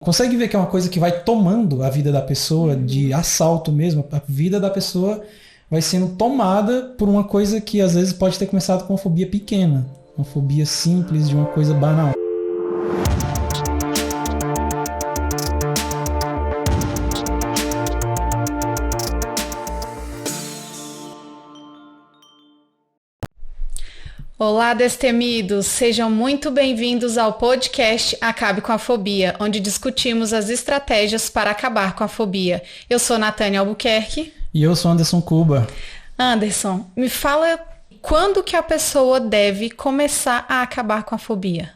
Consegue ver que é uma coisa que vai tomando a vida da pessoa, de assalto mesmo. A vida da pessoa vai sendo tomada por uma coisa que às vezes pode ter começado com uma fobia pequena. Uma fobia simples de uma coisa banal. Olá, destemidos! Sejam muito bem-vindos ao podcast Acabe com a Fobia, onde discutimos as estratégias para acabar com a fobia. Eu sou Natânia Albuquerque. E eu sou Anderson Cuba. Anderson, me fala quando que a pessoa deve começar a acabar com a fobia?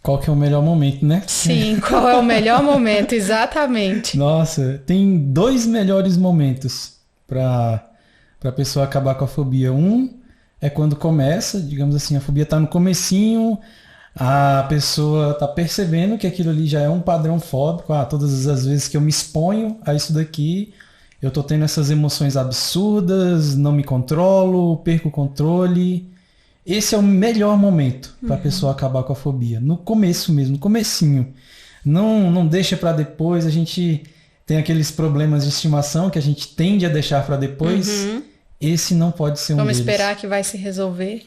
Qual que é o melhor momento, né? Sim, qual é o melhor momento, exatamente. Nossa, tem dois melhores momentos para a pessoa acabar com a fobia. Um é quando começa, digamos assim, a fobia está no comecinho, a pessoa está percebendo que aquilo ali já é um padrão fóbico. Todas as vezes que eu me exponho a isso daqui, eu estou tendo essas emoções absurdas, não me controlo, perco o controle. Esse é o melhor momento para a pessoa acabar com a fobia. No começo mesmo, no comecinho. Não deixa para depois. A gente tem aqueles problemas de estimação que a gente tende a deixar para depois. Esse não pode ser um deles. Vamos esperar que vai se resolver?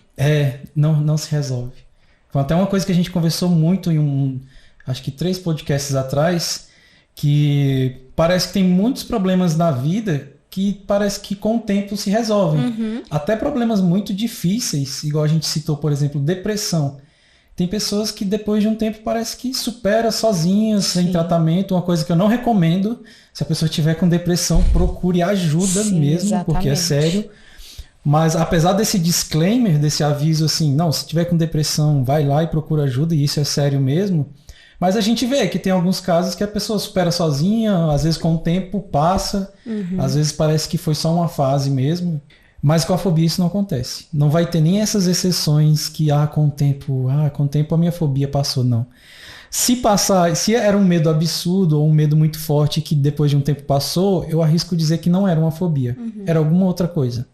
Não se resolve. Foi até uma coisa que a gente conversou muito em acho que 3 podcasts atrás, que parece que tem muitos problemas na vida que parece que com o tempo se resolvem. Até problemas muito difíceis, igual a gente citou, por exemplo, depressão. Tem pessoas que depois de um tempo parece que supera sozinhas, sem tratamento, uma coisa que eu não recomendo. Se a pessoa tiver com depressão, procure ajuda mesmo, exatamente. Porque é sério. Mas apesar desse disclaimer, desse aviso assim, não, se tiver com depressão, vai lá e procura ajuda, e isso é sério mesmo. Mas a gente vê que tem alguns casos que a pessoa supera sozinha, às vezes com o tempo passa, às vezes parece que foi só uma fase mesmo. Mas com a fobia isso não acontece. Não vai ter nem essas exceções que com o tempo a minha fobia passou, não. Se passar, se era um medo absurdo ou um medo muito forte que depois de um tempo passou, eu arrisco dizer que não era uma fobia. Era alguma outra coisa.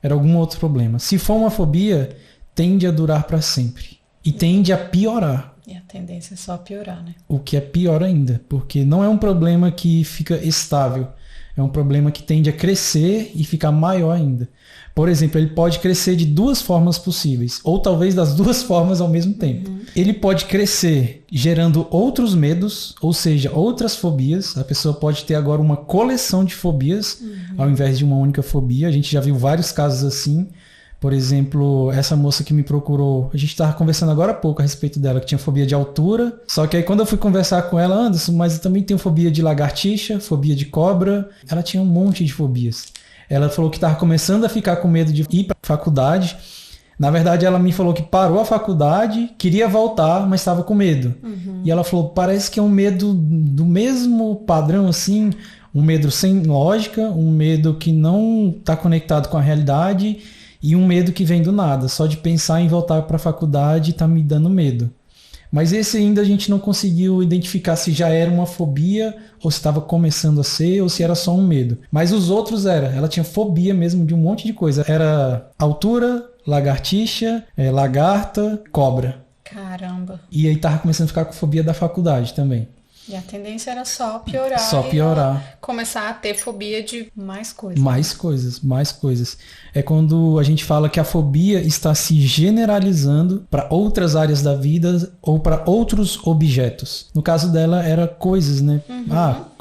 Era algum outro problema. Se for uma fobia, tende a durar para sempre. E tende a piorar. E a tendência é só piorar, né? O que é pior ainda, porque não é um problema que fica estável. É um problema que tende a crescer e ficar maior ainda. Por exemplo, ele pode crescer de 2 formas possíveis, ou talvez das 2 formas ao mesmo tempo. Ele pode crescer gerando outros medos, ou seja, outras fobias. A pessoa pode ter agora uma coleção de fobias, ao invés de uma única fobia. A gente já viu vários casos assim. Por exemplo, essa moça que me procurou, a gente estava conversando agora há pouco a respeito dela, que tinha fobia de altura. Só que aí quando eu fui conversar com ela, Anderson, mas eu também tenho fobia de lagartixa, fobia de cobra. Ela tinha um monte de fobias. Ela falou que estava começando a ficar com medo de ir para a faculdade. Na verdade, ela me falou que parou a faculdade, queria voltar, mas estava com medo. E ela falou, parece que é um medo do mesmo padrão, assim, um medo sem lógica, um medo que não está conectado com a realidade e um medo que vem do nada. Só de pensar em voltar para a faculdade está me dando medo. Mas esse ainda a gente não conseguiu identificar se já era uma fobia, ou se estava começando a ser, ou se era só um medo. Mas os outros ela tinha fobia mesmo de um monte de coisa. Era altura, lagartixa, lagarta, cobra. Caramba. E aí tava começando a ficar com fobia da faculdade também. E a tendência era só piorar. Só piorar. Começar a ter fobia de mais coisas. Mais coisas. É quando a gente fala que a fobia está se generalizando para outras áreas da vida ou para outros objetos. No caso dela, era coisas, né?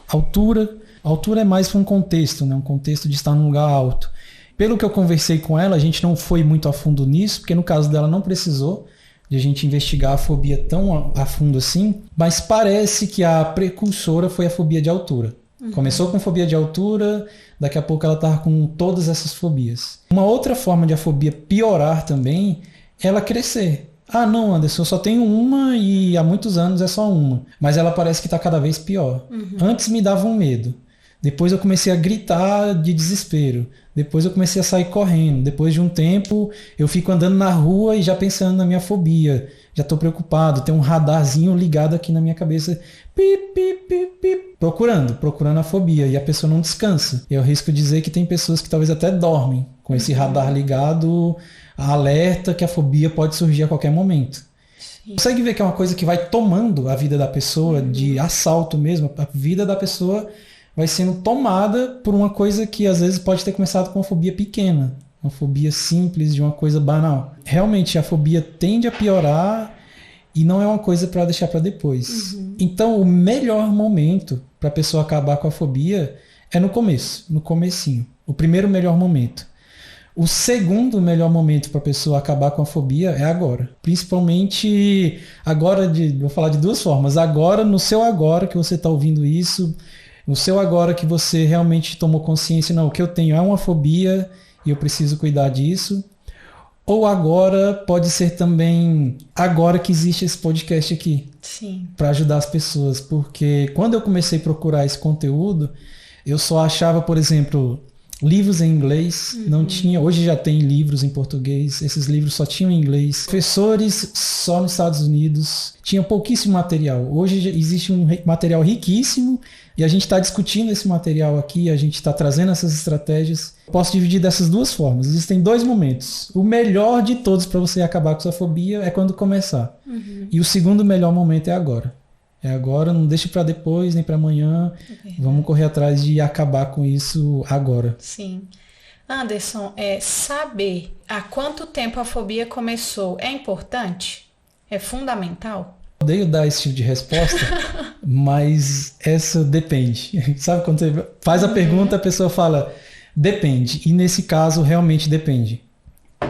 Altura. Altura é mais um contexto, né? Um contexto de estar num lugar alto. Pelo que eu conversei com ela, a gente não foi muito a fundo nisso, porque no caso dela não precisou de a gente investigar a fobia tão a fundo assim, mas parece que a precursora foi a fobia de altura. Começou com fobia de altura, daqui a pouco ela estava com todas essas fobias. Uma outra forma de a fobia piorar também é ela crescer. Não, Anderson, eu só tenho uma e há muitos anos é só uma. Mas ela parece que está cada vez pior. Antes me dava um medo. Depois eu comecei a gritar de desespero. Depois eu comecei a sair correndo. Depois de um tempo, eu fico andando na rua e já pensando na minha fobia. Já estou preocupado. Tem um radarzinho ligado aqui na minha cabeça. Pip, pip, pip, pip. Procurando a fobia. E a pessoa não descansa. Eu arrisco dizer que tem pessoas que talvez até dormem com esse radar ligado, alerta que a fobia pode surgir a qualquer momento. Consegue ver que é uma coisa que vai tomando a vida da pessoa, de assalto mesmo. A vida da pessoa vai sendo tomada por uma coisa que às vezes pode ter começado com uma fobia pequena. Uma fobia simples de uma coisa banal. Realmente a fobia tende a piorar e não é uma coisa para deixar para depois. Então o melhor momento para a pessoa acabar com a fobia é no começo, no comecinho. O primeiro melhor momento. O segundo melhor momento para a pessoa acabar com a fobia é agora. Principalmente agora, vou falar de duas formas. Agora, no seu agora que você está ouvindo isso, no seu agora que você realmente tomou consciência, não, o que eu tenho é uma fobia e eu preciso cuidar disso. Ou agora, pode ser também agora que existe esse podcast aqui. Sim. Para ajudar as pessoas. Porque quando eu comecei a procurar esse conteúdo, eu só achava, por exemplo, livros em inglês. Não tinha. Hoje já tem livros em português. Esses livros só tinham em inglês. Professores só nos Estados Unidos. Tinha pouquíssimo material. Hoje existe um material riquíssimo. E a gente está discutindo esse material aqui, a gente está trazendo essas estratégias. Posso dividir dessas duas formas. Existem dois momentos. O melhor de todos para você acabar com sua fobia é quando começar. E o segundo melhor momento é agora. É agora, não deixe para depois, nem para amanhã. Vamos correr atrás de acabar com isso agora. Sim. Anderson, saber há quanto tempo a fobia começou é importante? É fundamental? Odeio dar esse tipo de resposta, mas essa depende. Sabe quando você faz a pergunta, a pessoa fala, depende. E nesse caso, realmente depende.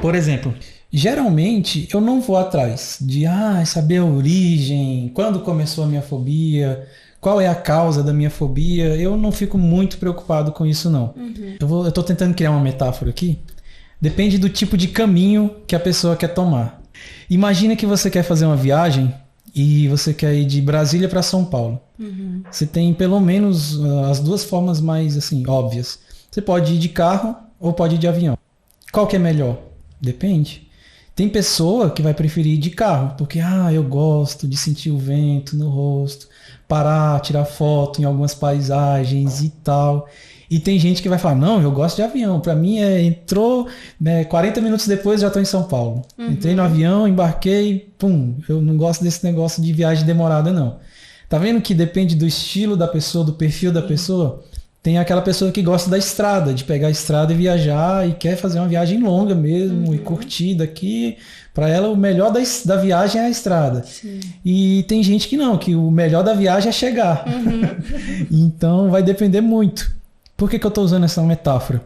Por exemplo, geralmente eu não vou atrás de saber a origem, quando começou a minha fobia, qual é a causa da minha fobia. Eu não fico muito preocupado com isso, não. Eu estou tentando criar uma metáfora aqui. Depende do tipo de caminho que a pessoa quer tomar. Imagina que você quer fazer uma viagem e você quer ir de Brasília para São Paulo. Você tem pelo menos as duas formas mais assim, óbvias. Você pode ir de carro ou pode ir de avião. Qual que é melhor? Depende. Tem pessoa que vai preferir ir de carro, porque eu gosto de sentir o vento no rosto, parar, tirar foto em algumas paisagens e tal. E tem gente que vai falar, não, eu gosto de avião. Para mim, entrou, 40 minutos depois já estou em São Paulo. Entrei no avião, embarquei, pum. Eu não gosto desse negócio de viagem demorada, não. Tá vendo que depende do estilo da pessoa, do perfil da pessoa? Tem aquela pessoa que gosta da estrada, de pegar a estrada e viajar e quer fazer uma viagem longa mesmo e curtir daqui. Para ela, o melhor da viagem é a estrada. Sim. E tem gente que não, que o melhor da viagem é chegar. Então, vai depender muito. Por que eu estou usando essa metáfora?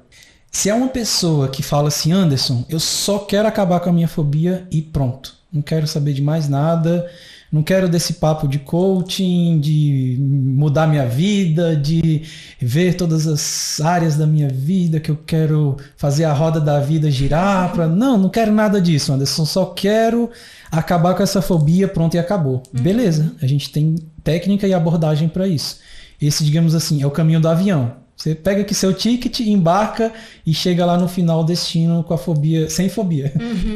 Se é uma pessoa que fala assim, Anderson, eu só quero acabar com a minha fobia e pronto. Não quero saber de mais nada. Não quero desse papo de coaching, de mudar minha vida, de ver todas as áreas da minha vida, que eu quero fazer a roda da vida girar. Não quero nada disso, Anderson. Só quero acabar com essa fobia, pronto, e acabou. Beleza, a gente tem técnica e abordagem para isso. Esse, digamos assim, é o caminho do avião. Você pega aqui seu ticket, embarca e chega lá no final, o destino com a fobia, sem fobia.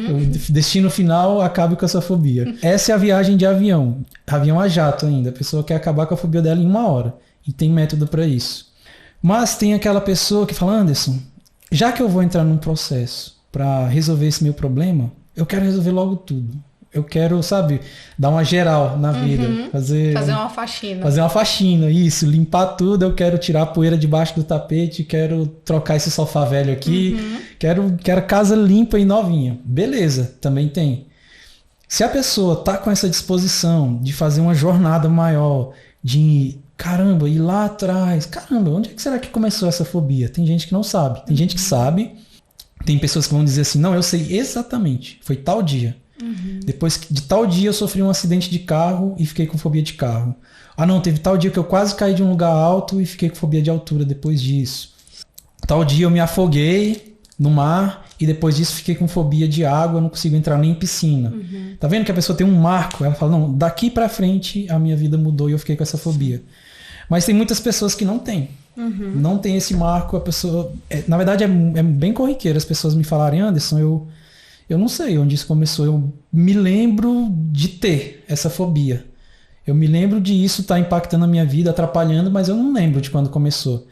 O destino final acabe com a sua fobia. Essa é a viagem de avião. Avião a jato ainda. A pessoa quer acabar com a fobia dela em 1 hora. E tem método para isso. Mas tem aquela pessoa que fala, Anderson, já que eu vou entrar num processo para resolver esse meu problema, eu quero resolver logo tudo. Eu quero, dar uma geral na vida. Fazer uma faxina. Fazer uma faxina, isso. Limpar tudo. Eu quero tirar a poeira debaixo do tapete. Quero trocar esse sofá velho aqui. Quero casa limpa e novinha. Beleza, também tem. Se a pessoa tá com essa disposição de fazer uma jornada maior, de, caramba, ir lá atrás. Caramba, onde é que será que começou essa fobia? Tem gente que não sabe. Tem gente que sabe. Tem pessoas que vão dizer assim, não, eu sei exatamente. Foi tal dia. Depois de tal dia eu sofri um acidente de carro e fiquei com fobia de carro. Não, teve tal dia que eu quase caí de um lugar alto e fiquei com fobia de altura depois disso. Tal dia eu me afoguei no mar e depois disso fiquei com fobia de água, não consigo entrar nem em piscina. Tá vendo que a pessoa tem um marco? Ela fala, não, daqui pra frente a minha vida mudou e eu fiquei com essa fobia. Mas tem muitas pessoas que não têm. Não tem esse marco, a pessoa... na verdade é bem corriqueiro as pessoas me falarem, Anderson, eu não sei onde isso começou. Eu me lembro de ter essa fobia. Eu me lembro de isso estar impactando a minha vida, atrapalhando, mas eu não lembro de quando começou.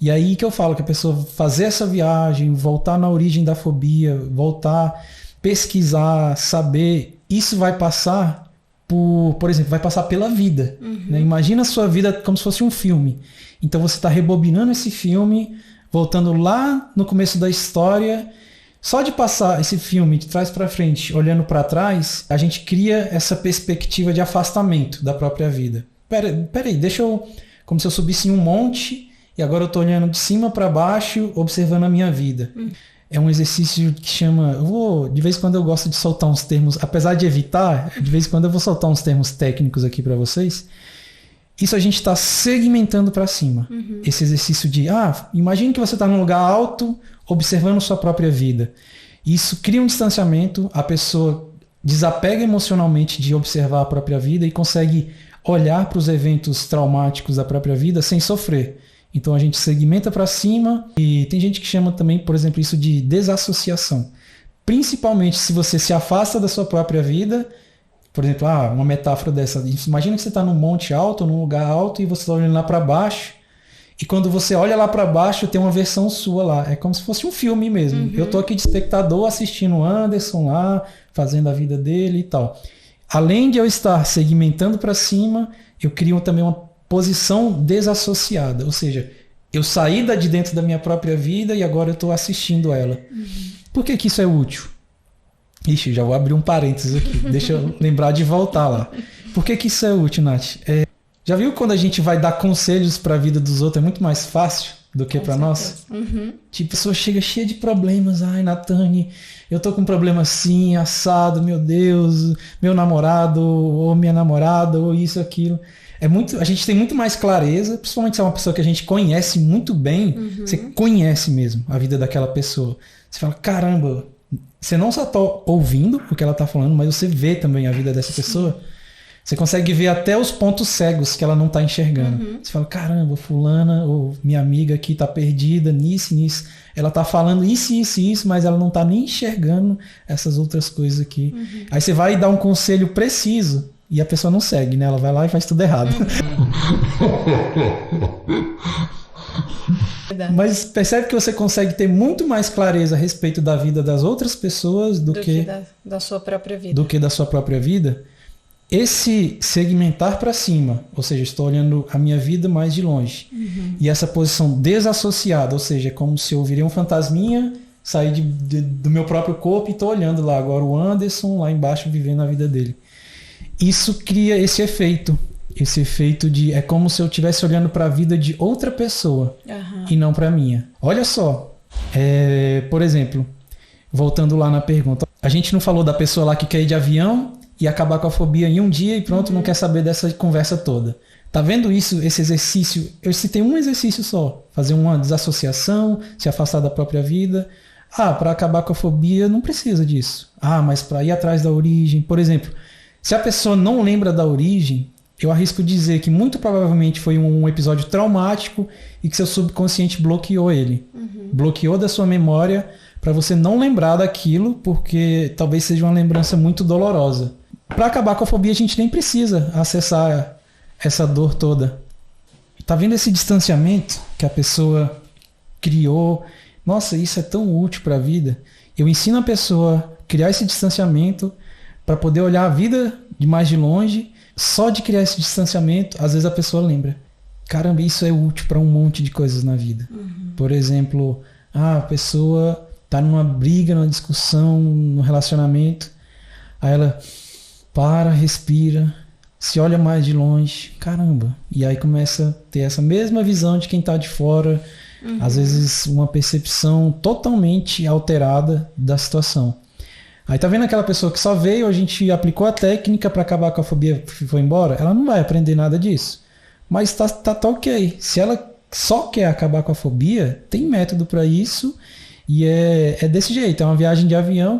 E aí que eu falo que a pessoa fazer essa viagem, voltar na origem da fobia, voltar, pesquisar, saber, isso vai passar por exemplo, vai passar pela vida. Né? Imagina a sua vida como se fosse um filme. Então você está rebobinando esse filme, voltando lá no começo da história. Só de passar esse filme de trás para frente, olhando para trás, a gente cria essa perspectiva de afastamento da própria vida. Peraí, deixa eu... Como se eu subisse em um monte e agora eu estou olhando de cima para baixo, observando a minha vida. É um exercício que chama... de vez em quando eu gosto de soltar uns termos, apesar de evitar, de vez em quando eu vou soltar uns termos técnicos aqui para vocês. Isso a gente está segmentando para cima. Esse exercício de... imagine que você está num lugar alto, observando sua própria vida. Isso cria um distanciamento, a pessoa desapega emocionalmente de observar a própria vida e consegue olhar para os eventos traumáticos da própria vida sem sofrer. Então a gente segmenta para cima e tem gente que chama também, por exemplo, isso de desassociação. Principalmente se você se afasta da sua própria vida. Por exemplo, uma metáfora dessa. Imagina que você está num monte alto, num lugar alto e você está olhando lá para baixo. E quando você olha lá para baixo, tem uma versão sua lá. É como se fosse um filme mesmo. Eu estou aqui de espectador assistindo o Anderson lá, fazendo a vida dele e tal. Além de eu estar segmentando para cima, eu crio também uma posição desassociada. Ou seja, eu saí de dentro da minha própria vida e agora eu estou assistindo ela. Por que isso é útil? Ixi, já vou abrir um parênteses aqui. Deixa eu lembrar de voltar lá. Por que isso é útil, Nath? Já viu quando a gente vai dar conselhos para a vida dos outros? É muito mais fácil do que para nós? Tipo, a pessoa chega cheia de problemas. Ai, Natane, eu tô com um problema assim, assado, meu Deus, meu namorado, ou minha namorada, ou isso, aquilo. A gente tem muito mais clareza, principalmente se é uma pessoa que a gente conhece muito bem. Você conhece mesmo a vida daquela pessoa. Você fala, caramba... Você não só está ouvindo o que ela está falando, mas você vê também a vida dessa pessoa. Você consegue ver até os pontos cegos que ela não está enxergando. Você fala, caramba, fulana ou minha amiga aqui está perdida nisso. Ela está falando isso, mas ela não está nem enxergando essas outras coisas aqui. Aí você vai dar um conselho preciso e a pessoa não segue, né? Ela vai lá e faz tudo errado. Mas percebe que você consegue ter muito mais clareza a respeito da vida das outras pessoas do que da sua própria vida. Do que da sua própria vida. Esse segmentar para cima, ou seja, estou olhando a minha vida mais de longe. E essa posição desassociada, ou seja, é como se eu virei um fantasminha, saí do meu próprio corpo e estou olhando lá agora o Anderson lá embaixo vivendo a vida dele. Isso cria esse efeito. Esse efeito de... É como se eu estivesse olhando para a vida de outra pessoa e não para a minha. Olha só. Por exemplo, voltando lá na pergunta. A gente não falou da pessoa lá que quer ir de avião e acabar com a fobia em um dia e pronto, não quer saber dessa conversa toda. Tá vendo isso? Esse exercício... Eu citei um exercício só. Fazer uma desassociação, se afastar da própria vida. Para acabar com a fobia não precisa disso. Mas para ir atrás da origem... Por exemplo, se a pessoa não lembra da origem... Eu arrisco dizer que muito provavelmente foi um episódio traumático e que seu subconsciente bloqueou ele. Bloqueou da sua memória para você não lembrar daquilo, porque talvez seja uma lembrança muito dolorosa. Para acabar com a fobia, a gente nem precisa acessar essa dor toda. Tá vendo esse distanciamento que a pessoa criou? Nossa, isso é tão útil para a vida. Eu ensino a pessoa a criar esse distanciamento para poder olhar a vida de mais de longe. Só de criar esse distanciamento, às vezes a pessoa lembra. Caramba, isso é útil para um monte de coisas na vida. Por exemplo, a pessoa tá numa briga, numa discussão, num relacionamento. Aí ela para, respira, se olha mais de longe. Caramba. E aí começa a ter essa mesma visão de quem tá de fora. Às vezes uma percepção totalmente alterada da situação. Aí tá vendo aquela pessoa que só veio, a gente aplicou a técnica para acabar com a fobia e foi embora? Ela não vai aprender nada disso. Mas tá ok. Se ela só quer acabar com a fobia, tem método para isso. E é desse jeito. É uma viagem de avião,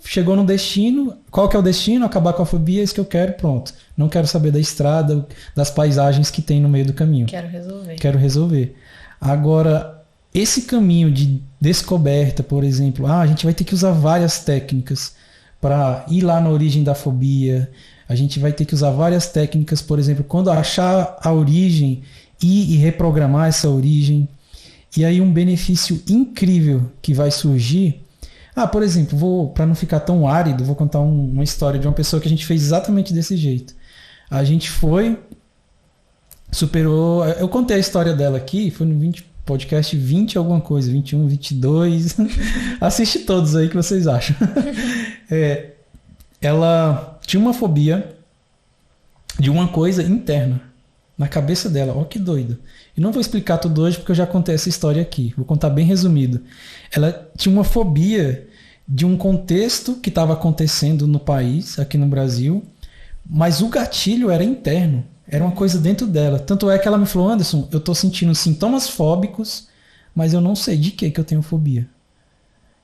chegou no destino. Qual que é o destino? Acabar com a fobia, é isso que eu quero, pronto. Não quero saber da estrada, das paisagens que tem no meio do caminho. Quero resolver. Agora... Esse caminho de descoberta, por exemplo, a gente vai ter que usar várias técnicas para ir lá na origem da fobia. A gente vai ter que usar várias técnicas, por exemplo, quando achar a origem, ir e reprogramar essa origem. E aí um benefício incrível que vai surgir. Por exemplo, para não ficar tão árido, vou contar uma história de uma pessoa que a gente fez exatamente desse jeito. A gente superou... Eu contei a história dela aqui, foi no podcast 20 alguma coisa, 21, 22. Assiste todos aí que vocês acham. Ela tinha uma fobia de uma coisa interna na cabeça dela. Ó, que doido. E não vou explicar tudo hoje porque eu já contei essa história aqui. Vou contar bem resumido. Ela tinha uma fobia de um contexto que estava acontecendo no país, aqui no Brasil, mas o gatilho era interno. Era uma coisa dentro dela. Tanto é que ela me falou, Anderson, eu estou sentindo sintomas fóbicos, mas eu não sei de que eu tenho fobia.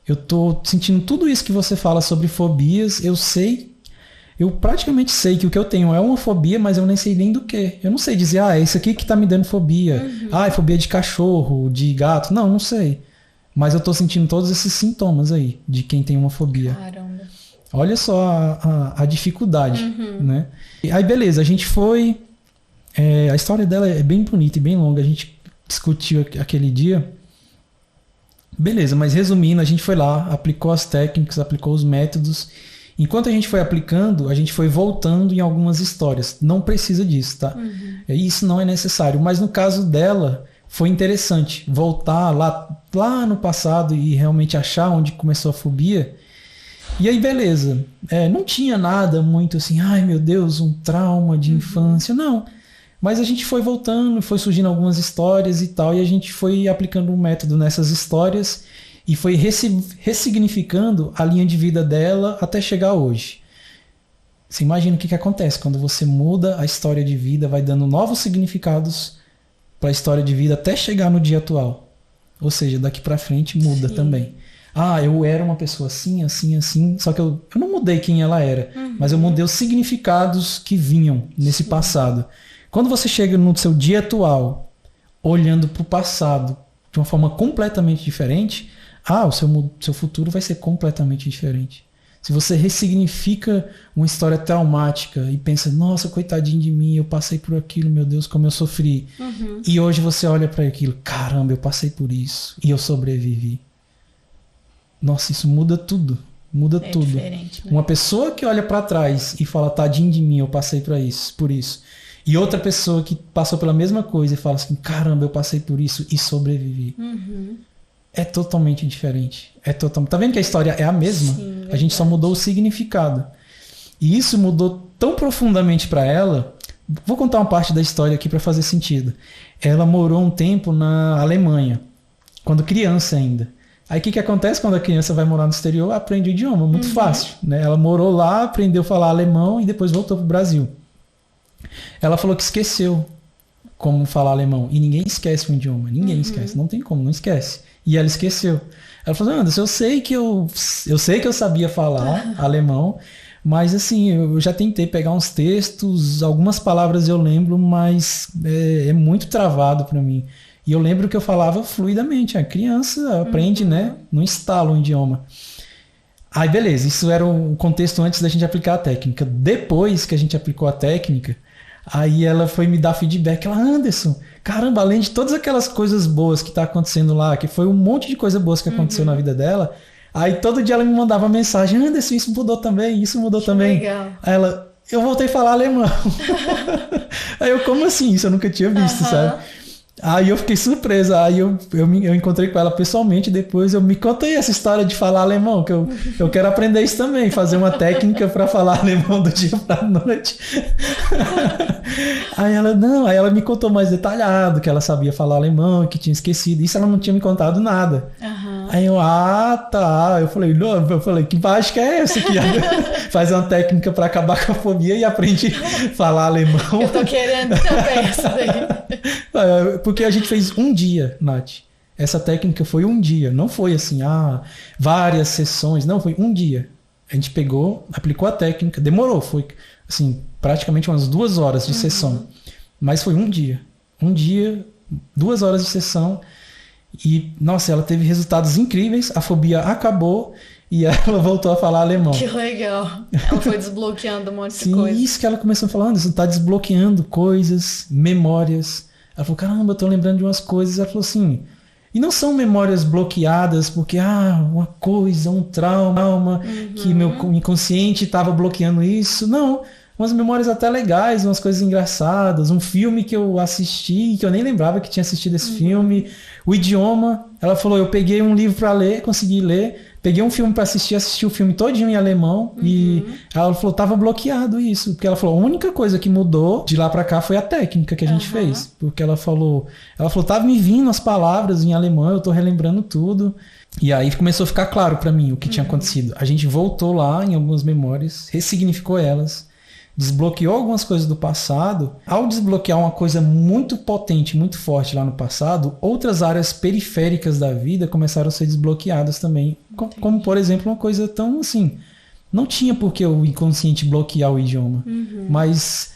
Eu estou sentindo tudo isso que você fala sobre fobias, eu praticamente sei que o que eu tenho é uma fobia, mas eu nem sei nem do que. Eu não sei dizer, é isso aqui que está me dando fobia. É fobia de cachorro, de gato. Não sei. Mas eu estou sentindo todos esses sintomas aí, de quem tem uma fobia. Caramba. Olha só a dificuldade, né? E aí, beleza, a gente foi... a história dela é bem bonita e bem longa. A gente discutiu aquele dia. Beleza, mas resumindo, a gente foi lá, aplicou as técnicas, aplicou os métodos. Enquanto a gente foi aplicando, a gente foi voltando em algumas histórias. Não precisa disso, tá? Isso não é necessário. Mas no caso dela, foi interessante voltar lá no passado e realmente achar onde começou a fobia. E aí, beleza. Não tinha nada muito assim, ai meu Deus, um trauma de infância. Não. Mas a gente foi voltando, foi surgindo algumas histórias e tal, e a gente foi aplicando um método nessas histórias e foi ressignificando a linha de vida dela até chegar hoje. Você imagina o que acontece quando você muda a história de vida, vai dando novos significados para a história de vida até chegar no dia atual. Ou seja, daqui para frente muda também. Eu era uma pessoa assim, assim, assim, só que eu não mudei quem ela era, mas eu mudei os significados que vinham nesse passado. Quando você chega no seu dia atual, olhando para o passado de uma forma completamente diferente, o seu futuro vai ser completamente diferente. Se você ressignifica uma história traumática e pensa, nossa, coitadinho de mim, eu passei por aquilo, meu Deus, como eu sofri. E hoje você olha para aquilo, caramba, eu passei por isso e eu sobrevivi. Nossa, isso muda tudo. Muda tudo. Diferente, né? Uma pessoa que olha para trás e fala, tadinho de mim, eu passei por isso. E outra pessoa que passou pela mesma coisa e fala assim, caramba, eu passei por isso e sobrevivi. É totalmente diferente. Tá vendo que a história é a mesma? Sim, a gente só mudou o significado. E isso mudou tão profundamente para ela. Vou contar uma parte da história aqui para fazer sentido. Ela morou um tempo na Alemanha, quando criança ainda. Aí o que acontece quando a criança vai morar no exterior? Aprende o idioma, muito fácil. Né? Ela morou lá, aprendeu a falar alemão e depois voltou pro Brasil. Ela falou que esqueceu como falar alemão. E ninguém esquece um idioma. Ninguém esquece. Não tem como, não esquece. E ela esqueceu. Ela falou, Anderson, eu sei que eu sabia falar alemão, mas assim, eu já tentei pegar uns textos, algumas palavras eu lembro, mas é muito travado para mim. E eu lembro que eu falava fluidamente. A criança aprende, né? Não instala um idioma. Aí, beleza. Isso era o contexto antes da gente aplicar a técnica. Depois que a gente aplicou a técnica, aí ela foi me dar feedback. Ela, Anderson, caramba, além de todas aquelas coisas boas que tá acontecendo lá, que foi um monte de coisa boas que aconteceu na vida dela, aí todo dia ela me mandava mensagem, Anderson, isso mudou também, isso mudou também. Legal. Aí ela, eu voltei a falar alemão. Aí eu, como assim? Isso eu nunca tinha visto, sabe? Aí eu fiquei surpresa, aí eu encontrei com ela pessoalmente, depois eu me contei essa história de falar alemão, que eu quero aprender isso também, fazer uma técnica para falar alemão do dia pra noite. Aí ela me contou mais detalhado, que ela sabia falar alemão, que tinha esquecido, isso ela não tinha me contado nada. Aí eu, tá, eu falei, que mágica é essa que faz uma técnica para acabar com a fobia e aprende a falar alemão? Eu tô querendo também essa daí. Porque a gente fez um dia, Nath. Essa técnica foi um dia. Não foi assim, várias sessões. Não, foi um dia. A gente pegou, aplicou a técnica. Demorou, foi assim, praticamente umas 2 horas de sessão. Mas foi um dia. Um dia, 2 horas de sessão. E, nossa, ela teve resultados incríveis. A fobia acabou e ela voltou a falar alemão. Que legal. Ela foi desbloqueando um monte de coisa. Sim, isso que ela começou falando. Você tá desbloqueando coisas, memórias. Ela falou, caramba, eu tô lembrando de umas coisas. Ela falou assim, E não são memórias bloqueadas porque, uma coisa, um trauma, que meu inconsciente estava bloqueando isso. Não, umas memórias até legais, umas coisas engraçadas, um filme que eu assisti, que eu nem lembrava que tinha assistido esse filme. O idioma, ela falou, eu peguei um livro para ler, consegui ler, peguei um filme para assistir, assisti o filme todinho em alemão, e ela falou, tava bloqueado isso, porque ela falou, a única coisa que mudou de lá para cá foi a técnica que a gente fez, porque ela falou, tava me vindo as palavras em alemão, eu tô relembrando tudo, e aí começou a ficar claro para mim o que tinha acontecido. A gente voltou lá em algumas memórias, ressignificou elas, desbloqueou algumas coisas do passado. Ao desbloquear uma coisa muito potente, muito forte lá no passado, outras áreas periféricas da vida começaram a ser desbloqueadas também. Como, por exemplo, uma coisa tão assim... Não tinha por que o inconsciente bloquear o idioma. Mas,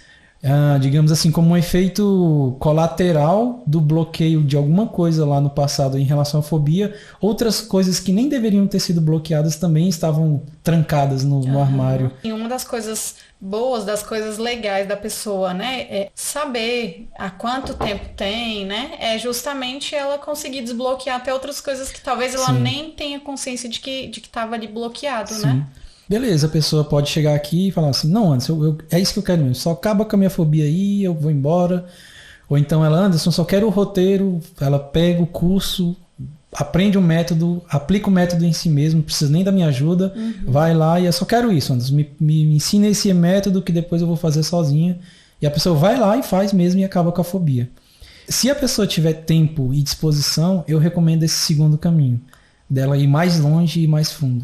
digamos assim, como um efeito colateral do bloqueio de alguma coisa lá no passado em relação à fobia, outras coisas que nem deveriam ter sido bloqueadas também estavam trancadas no armário. E uma das coisas boas, das coisas legais da pessoa, né, é saber há quanto tempo tem, né, é justamente ela conseguir desbloquear até outras coisas que talvez ela nem tenha consciência de que estava ali bloqueado, né? Beleza, a pessoa pode chegar aqui e falar assim, não, Anderson, é isso que eu quero mesmo, só acaba com a minha fobia aí, eu vou embora. Ou então ela, Anderson, só quero o roteiro, ela pega o curso, aprende um método, aplica o método em si mesmo, não precisa nem da minha ajuda, vai lá e eu só quero isso, Anderson, me ensina esse método que depois eu vou fazer sozinha. E a pessoa vai lá e faz mesmo e acaba com a fobia. Se a pessoa tiver tempo e disposição, eu recomendo esse segundo caminho, dela ir mais longe e mais fundo.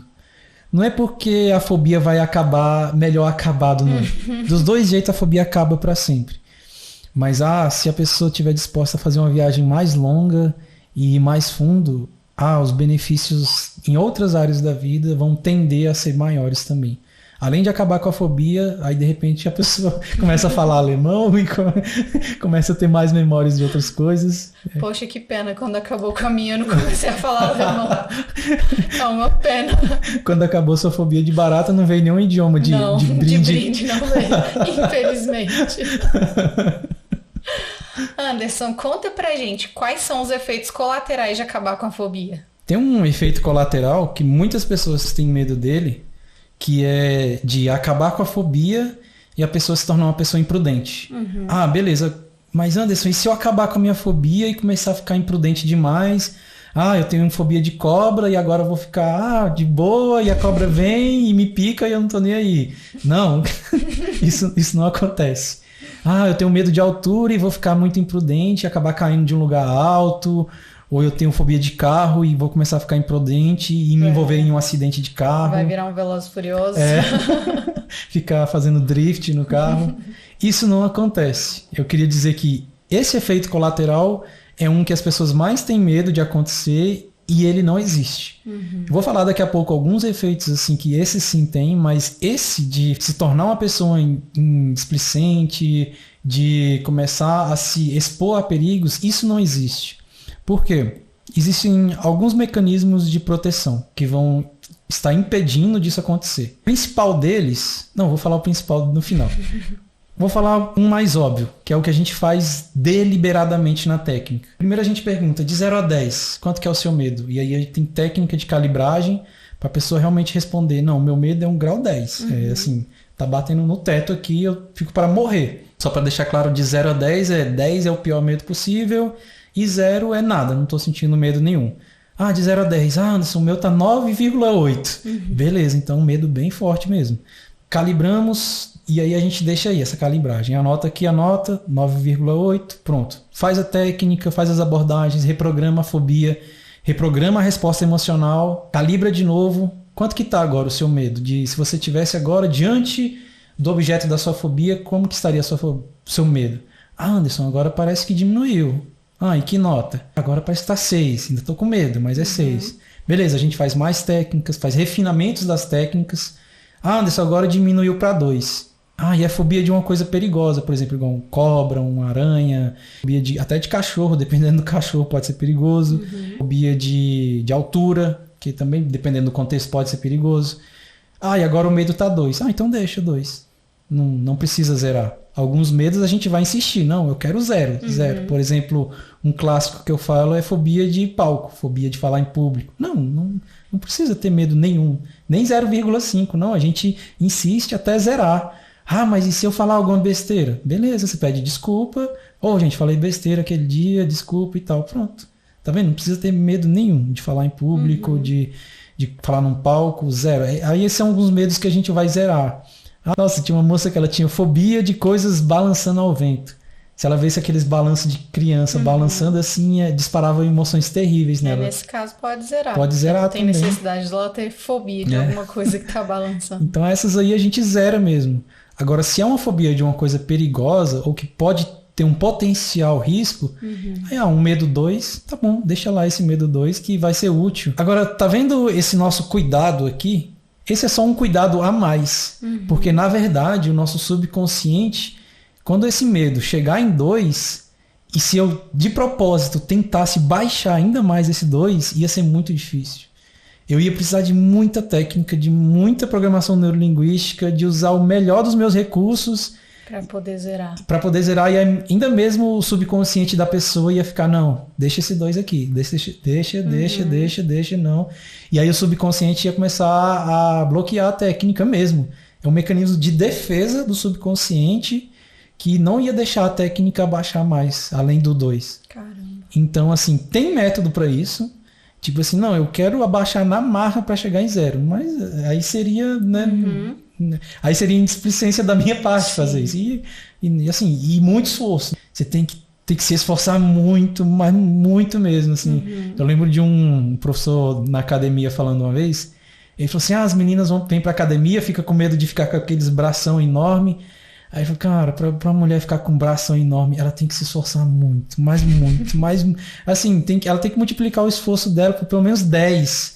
Não é porque a fobia vai acabar melhor acabado, não. Dos dois jeitos a fobia acaba para sempre. Mas se a pessoa estiver disposta a fazer uma viagem mais longa e mais fundo, os benefícios em outras áreas da vida vão tender a ser maiores também. Além de acabar com a fobia, aí de repente a pessoa começa a falar alemão e começa a ter mais memórias de outras coisas. Poxa, que pena, quando acabou o caminho eu não comecei a falar alemão. É uma pena. Quando acabou sua fobia de barata, não veio nenhum idioma de brinde. De brinde não veio, infelizmente. Anderson, conta pra gente quais são os efeitos colaterais de acabar com a fobia. Tem um efeito colateral que muitas pessoas têm medo dele, que é de acabar com a fobia e a pessoa se tornar uma pessoa imprudente. Beleza, mas Anderson, e se eu acabar com a minha fobia e começar a ficar imprudente demais? Eu tenho fobia de cobra e agora eu vou ficar de boa e a cobra vem e me pica e eu não tô nem aí. Não, isso não acontece. Eu tenho medo de altura e vou ficar muito imprudente e acabar caindo de um lugar alto. Ou eu tenho fobia de carro e vou começar a ficar imprudente e me envolver em um acidente de carro. Vai virar um Velozes e Furiosos. Ficar fazendo drift no carro. Isso não acontece. Eu queria dizer que esse efeito colateral é um que as pessoas mais têm medo de acontecer e ele não existe. Eu vou falar daqui a pouco alguns efeitos assim que esse sim tem, mas esse de se tornar uma pessoa displicente, de começar a se expor a perigos, isso não existe. Por quê? Existem alguns mecanismos de proteção que vão estar impedindo disso acontecer. O principal deles... Não, vou falar o principal no final. Vou falar um mais óbvio, que é o que a gente faz deliberadamente na técnica. Primeiro a gente pergunta, de 0 a 10, quanto que é o seu medo? E aí a gente tem técnica de calibragem para a pessoa realmente responder, não, meu medo é um grau 10. É assim, tá batendo no teto aqui, eu fico para morrer. Só para deixar claro, de 0 a 10 10 é o pior medo possível... E 0 é nada, não estou sentindo medo nenhum. De 0 a 10, Anderson, o meu tá 9,8. Beleza, então um medo bem forte mesmo. Calibramos e aí a gente deixa aí essa calibragem. Anota aqui, 9,8, pronto. Faz a técnica, faz as abordagens, reprograma a fobia, reprograma a resposta emocional, calibra de novo. Quanto que tá agora o seu medo? Se você estivesse agora diante do objeto da sua fobia, como que estaria seu medo? Anderson, agora parece que diminuiu. E que nota? Agora parece que está 6. Ainda estou com medo, mas é 6. Beleza, a gente faz mais técnicas, faz refinamentos das técnicas. Anderson, agora diminuiu para 2. E a fobia de uma coisa perigosa, por exemplo, igual uma cobra, uma aranha, fobia até de cachorro, dependendo do cachorro pode ser perigoso. Fobia de altura, que também, dependendo do contexto, pode ser perigoso. E agora o medo está 2. Então deixa 2. Não precisa zerar. Alguns medos a gente vai insistir. Não, eu quero zero. Por exemplo, um clássico que eu falo é fobia de palco, fobia de falar em público. Não precisa ter medo nenhum. Nem 0,5. Não, a gente insiste até zerar. Ah, mas e se eu falar alguma besteira? Beleza, você pede desculpa. Gente, falei besteira aquele dia, desculpa e tal. Pronto. Tá vendo? Não precisa ter medo nenhum de falar em público, de falar num palco, zero. Aí esses são alguns medos que a gente vai zerar. Nossa, tinha uma moça que ela tinha fobia de coisas balançando ao vento. Se ela visse aqueles balanços de criança balançando assim, disparava emoções terríveis nela. Nesse caso pode zerar. Pode zerar também. Tem necessidade de ela ter fobia de alguma coisa que tá balançando. Então essas aí a gente zera mesmo. Agora, se é uma fobia de uma coisa perigosa ou que pode ter um potencial risco, aí um medo 2, tá bom, deixa lá esse medo 2 que vai ser útil. Agora, tá vendo esse nosso cuidado aqui? Esse é só um cuidado a mais, porque na verdade o nosso subconsciente, quando esse medo chegar em 2, e se eu de propósito tentasse baixar ainda mais esse 2, ia ser muito difícil. Eu ia precisar de muita técnica, de muita programação neurolinguística, de usar o melhor dos meus recursos para poder zerar. Para poder zerar, e ainda mesmo o subconsciente da pessoa ia ficar, não, deixa esse 2 aqui, deixa, não. E aí o subconsciente ia começar a bloquear a técnica mesmo. É um mecanismo de defesa do subconsciente que não ia deixar a técnica abaixar mais, além do 2. Caramba. Então, assim, tem método para isso. Tipo assim, não, eu quero abaixar na marra para chegar em 0. Mas aí seria, né? Aí seria indisplicência da minha parte fazer isso. E muito esforço. Você tem que se esforçar muito, mas muito mesmo. Assim. Eu lembro de um professor na academia falando uma vez. Ele falou assim: as meninas vêm pra academia, fica com medo de ficar com aqueles bração enorme. Aí eu falei, cara, pra mulher ficar com um bração enorme, ela tem que se esforçar muito, mais, assim, ela tem que multiplicar o esforço dela por pelo menos 10.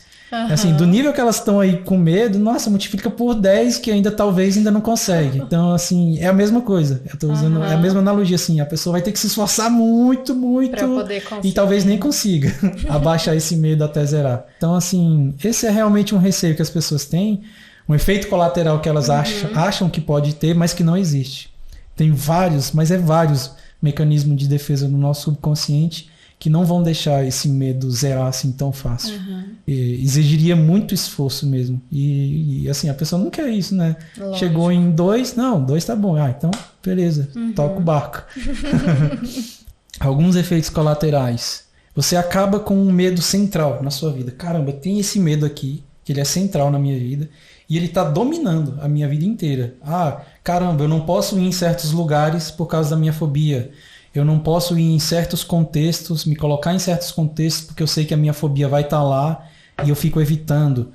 Assim, do nível que elas estão aí com medo, nossa, multiplica por 10 que talvez ainda não consegue. Então, assim, é a mesma coisa. Eu tô usando é a mesma analogia, assim, a pessoa vai ter que se esforçar muito, pra poder conseguir. E talvez nem consiga abaixar esse medo até zerar. Então, assim, esse é realmente um receio que as pessoas têm. Um efeito colateral que elas acham que pode ter, mas que não existe. Tem vários mecanismos de defesa no nosso subconsciente que não vão deixar esse medo zerar assim tão fácil. Exigiria muito esforço mesmo. E assim, a pessoa não quer isso, né? Lógico. Chegou em 2, não, 2 tá bom. Então, beleza, toca o barco. Alguns efeitos colaterais. Você acaba com um medo central na sua vida. Caramba, tem esse medo aqui, que ele é central na minha vida. E ele está dominando a minha vida inteira. Caramba, eu não posso ir em certos lugares por causa da minha fobia. Eu não posso ir em certos contextos, me colocar em certos contextos porque eu sei que a minha fobia vai estar lá e eu fico evitando.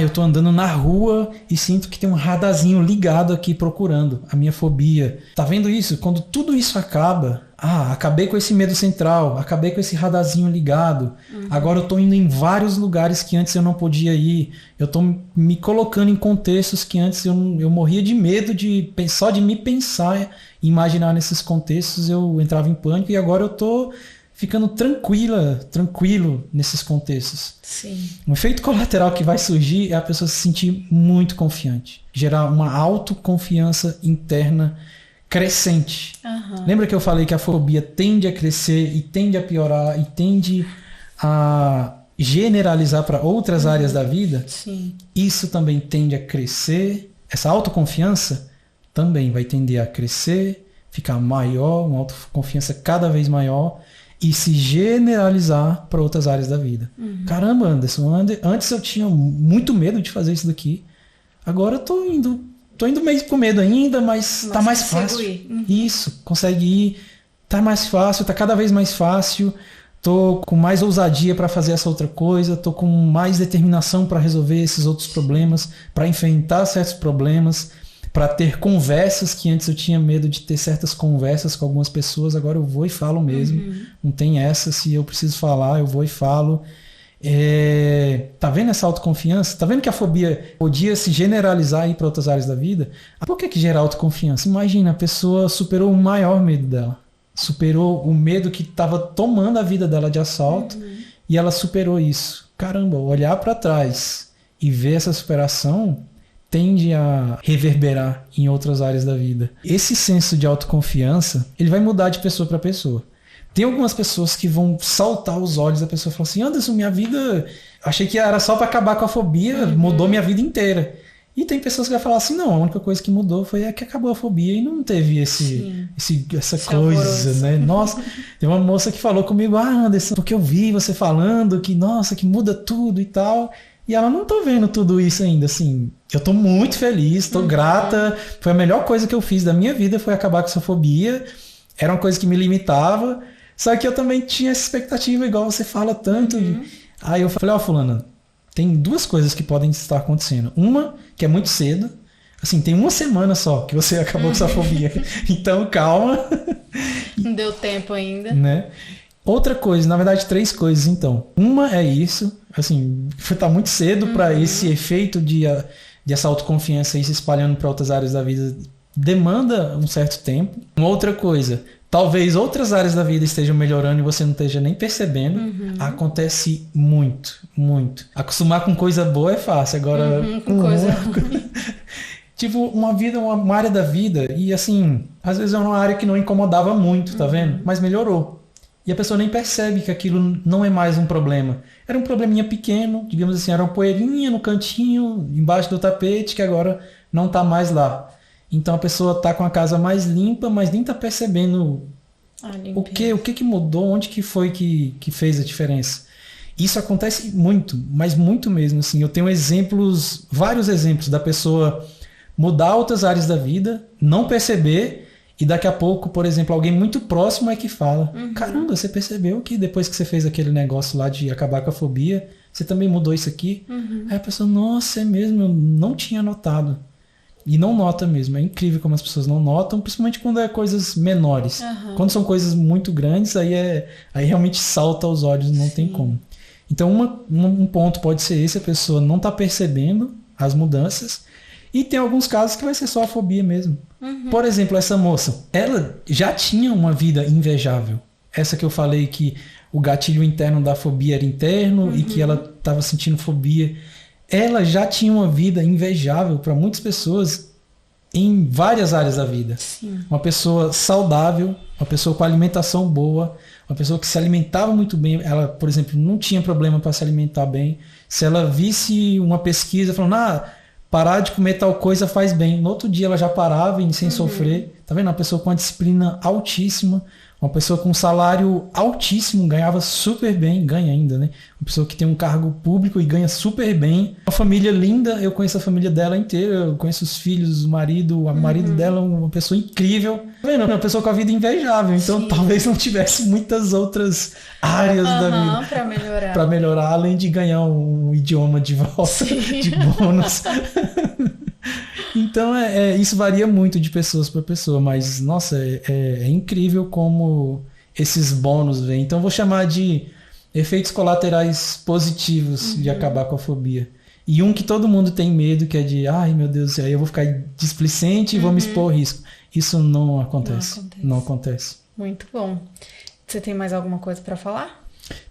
Eu estou andando na rua e sinto que tem um radarzinho ligado aqui procurando a minha fobia. Tá vendo isso? Quando tudo isso acaba, acabei com esse medo central, acabei com esse radarzinho ligado. Agora eu estou indo em vários lugares que antes eu não podia ir. Eu estou me colocando em contextos que antes eu morria de medo só de me pensar e imaginar nesses contextos eu entrava em pânico, e agora eu estou ficando tranquilo nesses contextos. Sim. Um efeito colateral que vai surgir é a pessoa se sentir muito confiante, gerar uma autoconfiança interna crescente. Lembra que eu falei que a fobia tende a crescer e tende a piorar e tende a generalizar para outras áreas da vida? Sim. Isso também tende a crescer. Essa autoconfiança também vai tender a crescer, ficar maior, uma autoconfiança cada vez maior e se generalizar para outras áreas da vida. Caramba, Anderson, antes eu tinha muito medo de fazer isso daqui. Agora eu tô indo meio com medo ainda, mas tá mais fácil. Isso, consegue ir. Tá mais fácil, tá cada vez mais fácil. Tô com mais ousadia para fazer essa outra coisa, tô com mais determinação para resolver esses outros problemas, para enfrentar certos problemas, para ter conversas que antes eu tinha medo de ter certas conversas com algumas pessoas, agora eu vou e falo mesmo. Não tem essa, se eu preciso falar, eu vou e falo. Tá vendo essa autoconfiança? Tá vendo que a fobia podia se generalizar para outras áreas da vida? Por que gera autoconfiança? Imagina, a pessoa superou o maior medo dela. Superou o medo que estava tomando a vida dela de assalto e ela superou isso. Caramba, olhar para trás e ver essa superação tende a reverberar em outras áreas da vida. Esse senso de autoconfiança, ele vai mudar de pessoa para pessoa. Tem algumas pessoas que vão saltar os olhos da pessoa e falar assim, Anderson, minha vida, achei que era só para acabar com a fobia, mudou minha vida inteira. E tem pessoas que vão falar assim, não, a única coisa que mudou foi que acabou a fobia e não teve essa coisa, né? Nossa, tem uma moça que falou comigo, Anderson, porque eu vi você falando que, nossa, que muda tudo e tal. E ela, não tô vendo tudo isso ainda, assim, eu tô muito feliz, tô grata, foi a melhor coisa que eu fiz da minha vida, foi acabar com essa fobia, era uma coisa que me limitava, só que eu também tinha essa expectativa, igual você fala tanto. Aí eu falei, fulana, tem duas coisas que podem estar acontecendo. Uma, que é muito cedo, assim, tem uma semana só que você acabou com essa fobia, então calma. Não deu tempo ainda. Né? Outra coisa, na verdade 3 coisas então. Uma é isso, assim, tá muito cedo para esse efeito de essa autoconfiança aí se espalhando para outras áreas da vida, demanda um certo tempo. Uma outra coisa, talvez outras áreas da vida estejam melhorando e você não esteja nem percebendo. Acontece muito, muito. Acostumar com coisa boa é fácil, agora com coisa ruim. Tipo, uma área da vida, e assim, às vezes é uma área que não incomodava muito, tá vendo? Mas melhorou. E a pessoa nem percebe que aquilo não é mais um problema. Era um probleminha pequeno, digamos assim, era uma poeirinha no cantinho, embaixo do tapete, que agora não tá mais lá. Então a pessoa tá com a casa mais limpa, mas nem tá percebendo o que mudou, onde que foi que fez a diferença. Isso acontece muito, mas muito mesmo. Assim, eu tenho vários exemplos da pessoa mudar outras áreas da vida, não perceber, e daqui a pouco, por exemplo, alguém muito próximo é que fala, caramba, você percebeu que depois que você fez aquele negócio lá de acabar com a fobia, você também mudou isso aqui? Aí a pessoa, nossa, é mesmo, eu não tinha notado. E não nota mesmo, é incrível como as pessoas não notam, principalmente quando é coisas menores. Quando são coisas muito grandes, aí realmente salta aos olhos, não tem como. Então um ponto pode ser esse, a pessoa não está percebendo as mudanças, e tem alguns casos que vai ser só a fobia mesmo. Por exemplo, essa moça, ela já tinha uma vida invejável. Essa que eu falei que o gatilho interno da fobia era interno e que ela estava sentindo fobia. Ela já tinha uma vida invejável para muitas pessoas em várias áreas da vida. Uma pessoa saudável, uma pessoa com alimentação boa, uma pessoa que se alimentava muito bem. Ela, por exemplo, não tinha problema para se alimentar bem. Se ela visse uma pesquisa falando, parar de comer tal coisa faz bem. No outro dia ela já parava sem sofrer. Tá vendo? Uma pessoa com uma disciplina altíssima, uma pessoa com um salário altíssimo, ganhava super bem, ganha ainda, né? Uma pessoa que tem um cargo público e ganha super bem. Uma família linda, eu conheço a família dela inteira, eu conheço os filhos, o marido dela, uma pessoa incrível. Tá vendo? Uma pessoa com a vida invejável, então talvez não tivesse muitas outras áreas da vida para melhorar, além de ganhar um idioma de volta, de bônus. Então isso varia muito de pessoas para pessoa, mas nossa, é incrível como esses bônus vêm. Então vou chamar de efeitos colaterais positivos de acabar com a fobia. E um que todo mundo tem medo, que é de, ai meu Deus, aí eu vou ficar displicente e vou me expor ao risco. Isso não acontece. Não acontece. Muito bom. Você tem mais alguma coisa para falar?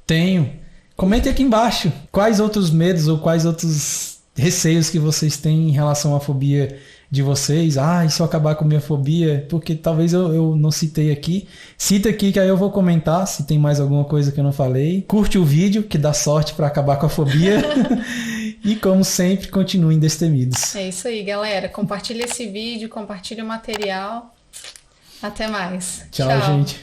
Tenho. Comente aqui embaixo quais outros medos ou quais outros receios que vocês têm em relação à fobia de vocês. E se eu acabar com a minha fobia, porque talvez eu não citei aqui. Cita aqui que aí eu vou comentar se tem mais alguma coisa que eu não falei. Curte o vídeo, que dá sorte para acabar com a fobia. E como sempre, continuem destemidos. É isso aí, galera. Compartilha esse vídeo, compartilha o material. Até mais. Tchau, gente.